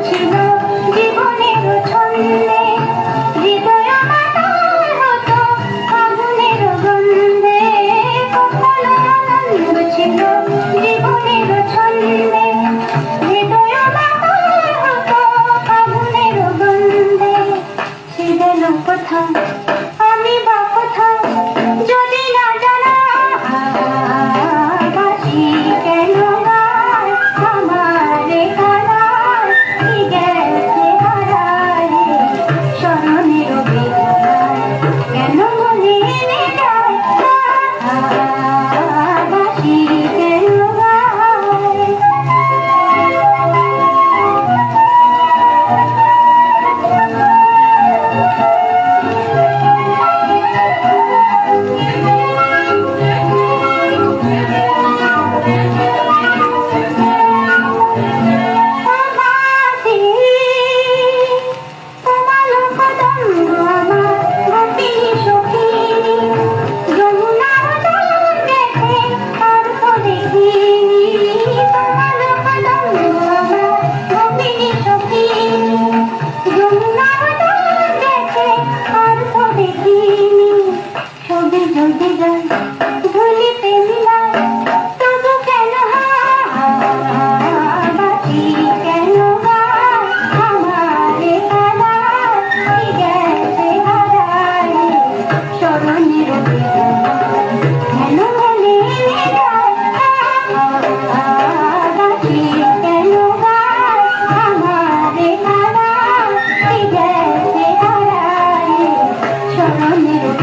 ছিল জীবনের ছন্দে, হৃদয় মাতাল হতো আগুনের গন্ধে। কখনো আনন্দ ছিল জীবনের ছন্দে, হৃদয় মাতাল হতো আগুনের গন্ধে। সে যেন কোথাও, আমি বা কোথাও, যদি না জানা বাঁচি কেন গায় আমারে কাদায়, কি গেছে হারায় স্মরণের বেদনায়, কেন মনে এনে যায় বাঁচি কেন গায়। Thank you.